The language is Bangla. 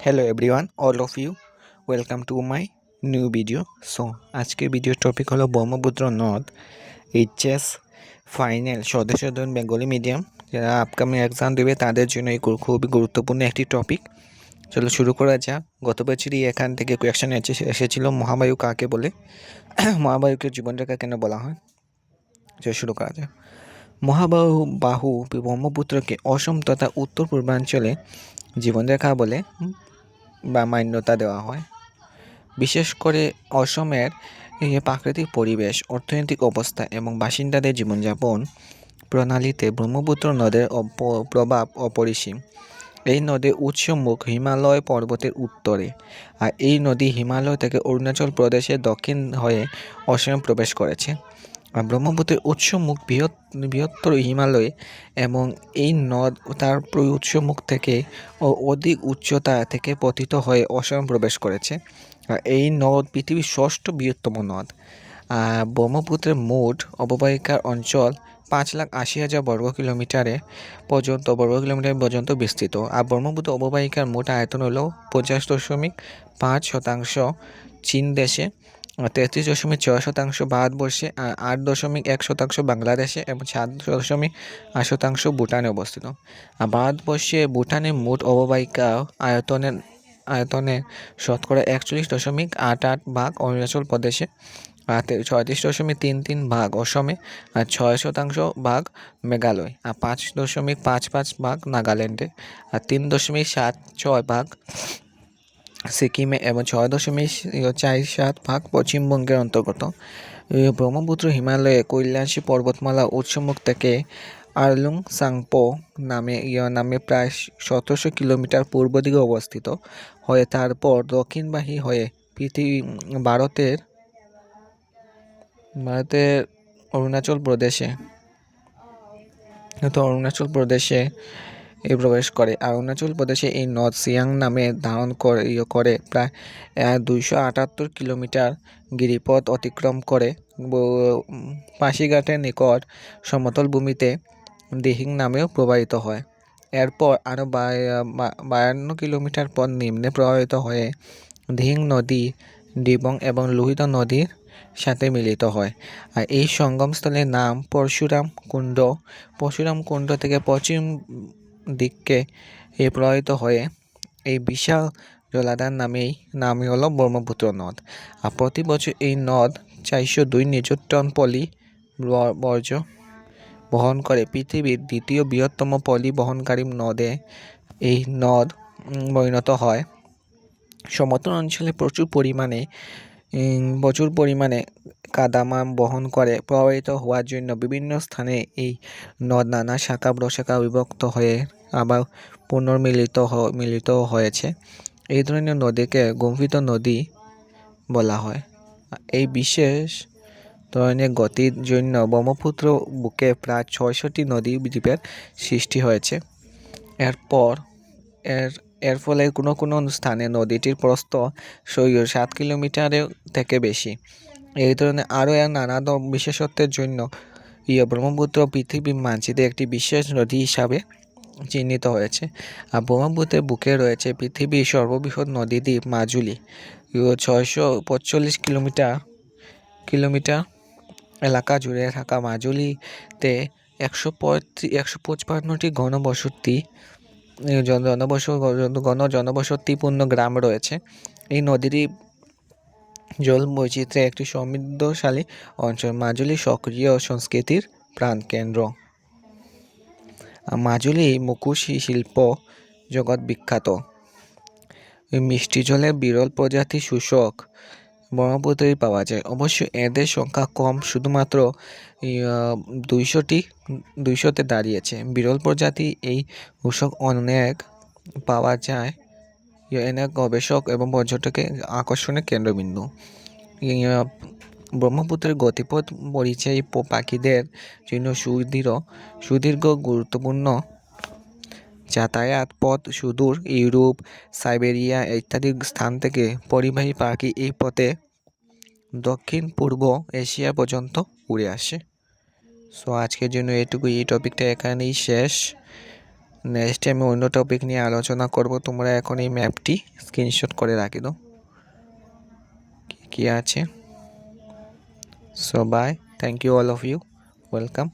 Hello everyone, all of you. Welcome to my new video. আজকের ভিডিওর টপিক হলো ব্রহ্মপুত্র নদ এইচএস ফাইনাল সদস্যজন বেঙ্গলি মিডিয়াম যারা আপকামিং এক্সাম দেবে তাদের জন্য এই খুবই গুরুত্বপূর্ণ একটি টপিক। চলো শুরু করা যাক। গত বছরই এখান থেকে কোয়েশ্চেন এসেছিল মহাবায়ু কাকে বলে, মহাবায়ুকে জীবনরেখা কেন বলা হয়। চলো শুরু করা যাক। মহাবাহু ব্রহ্মপুত্রকে অসম তথা উত্তর পূর্বাঞ্চলে জীবনরেখা বলে বা মান্যতা দেওয়া হয়। বিশেষ করে অসমের প্রাকৃতিক পরিবেশ, অর্থনৈতিক অবস্থা এবং বাসিন্দাদের জীবনযাপন প্রণালীতে ব্রহ্মপুত্র নদের প্রভাব অপরিসীম। এই নদীর উৎসমুখ হিমালয় পর্বতের উত্তরে, আর এই নদী হিমালয় থেকে অরুণাচল প্রদেশের দক্ষিণ হয়ে অসমে প্রবেশ করেছে। ব্রহ্মপুত্রের উৎসমুখ বৃহত্তর হিমালয় এবং এই নদ তার উৎসমুখ থেকে অধিক উচ্চতা থেকে পতিত হয়ে অসমে প্রবেশ করেছে। এই নদ পৃথিবীর ষষ্ঠ বৃহত্তম নদ। ব্রহ্মপুত্রের মোট অববাহিকার অঞ্চল 5,80,000 বর্গ কিলোমিটার পর্যন্ত বিস্তৃত। আর ব্রহ্মপুত্র অববাহিকার মোট আয়তন হলো 50.5% চীন দেশে, 33.6% ভারতবর্ষে, 8.1% বাংলাদেশে এবং 7.8% ভুটানে অবস্থিত। আর ভারতবর্ষে ভুটানের মোট অববাহিকা আয়তনের শতকরা 41.88% অরুণাচল প্রদেশে, আর 36.33% অসমে, আর 6% মেঘালয়, আর 5.55% নাগাল্যান্ডে, আর 3.76% সিকিমে এবং 6.47% পশ্চিমবঙ্গের অন্তর্গত। ব্রহ্মপুত্র হিমালয়ে কৈলাসী পর্বতমালা উৎসমুখ থেকে আর্লুং সাংপো নামে প্রায় 1700 কিলোমিটার পূর্ব দিকে অবস্থিত হয়ে তারপর দক্ষিণবাহী হয়ে ভারতের অরুণাচল প্রদেশে প্রবেশ করে। আর অরুণাচল প্রদেশে এই নদ সিয়াং নামে ধারণ করে প্রায় 278 কিলোমিটার গিরিপথ অতিক্রম করে পাশিঘাটের নিকট সমতল ভূমিতে দিহিং নামেও প্রবাহিত হয়। এরপর আরও 52 কিলোমিটার পথ নিম্নে প্রবাহিত হয়ে দিহিং নদী ডিবং এবং লোহিত নদীর সাথে মিলিত হয়। আর এই সঙ্গমস্থলের নাম পরশুরাম কুণ্ড থেকে পশ্চিম দিককে প্রবাহিত হয়ে এই বিশাল জলাধার নামই হলো ব্রহ্মপুত্র নদ। আর প্রতি বছর এই নদ 402 নিযুত টন পলি বর্জ্য বহন করে। পৃথিবীর দ্বিতীয় বৃহত্তম পলি বহনকারী নদে এই নদ পরিণত হয়। সমতল অঞ্চলে প্রচুর পরিমাণে কাদামা বহন করে প্রবাহিত হওয়ার জন্য বিভিন্ন স্থানে এই নদ নানা শাখা প্রশাখা বিভক্ত হয়ে আবার পুনর্মিলিত হয়েছে। এই ধরনের নদীকে গম্ভীর নদী বলা হয়। এই বিশেষ ধরনের গতির জন্য ব্রহ্মপুত্র বুকে প্রায় 600টি নদী দ্বীপের সৃষ্টি হয়েছে। এর ফলে কোনো স্থানে নদীটির প্রস্থ 7 কিলোমিটারের থেকে বেশি। এই ধরনের আরও নানা বিশেষত্বের জন্য ব্রহ্মপুত্র পৃথিবীর মানচিত্রে একটি বিশেষ নদী হিসাবে চিহ্নিত হয়েছে। আর ব্রহ্মপুত্রের বুকে রয়েছে পৃথিবীর সর্ববৃহৎ নদীদ্বীপ মাজুলি। 645 কিলোমিটার এলাকা জুড়ে থাকা মাজুলিতে 155টি জনবসতিপূর্ণ গ্রাম রয়েছে। এই নদীটি জল বৈচিত্র্যে একটি সমৃদ্ধশালী অঞ্চল। মাজুলি সক্রিয় সংস্কৃতির প্রাণকেন্দ্র। মাজুলি মুখোশী শিল্প জগৎ বিখ্যাত। মিষ্টি জলের বিরল প্রজাতি শুষ্ক ব্রহ্মপুত্রেই পাওয়া যায়। অবশ্য এদের সংখ্যা কম, শুধুমাত্র 200তে দাঁড়িয়েছে। বিরল প্রজাতি এই শুষ্ক অনেক পাওয়া যায় এনে গবেষক এবং পর্যটকের আকর্ষণের কেন্দ্রবিন্দু। ব্রহ্মপুত্রের গতিপথ পরিযায়ী পাখিদের জন্য সুদীর্ঘ গুরুত্বপূর্ণ যাতায়াত পথ। সুদূর ইউরোপ, সাইবেরিয়া ইত্যাদি স্থান থেকে পরিবাহী পাখি এই পথে দক্ষিণ পূর্ব এশিয়া পর্যন্ত উড়ে আসে। আজকের জন্য এটুকু। এই টপিকটা এখানেই শেষ। নেক্সট আমি অন্য টপিক নিয়ে আলোচনা করব। তোমরা এখন এই ম্যাপটি স্ক্রিনশট করে রাখি দাও কি আছে। So bye, thank you all of you, welcome.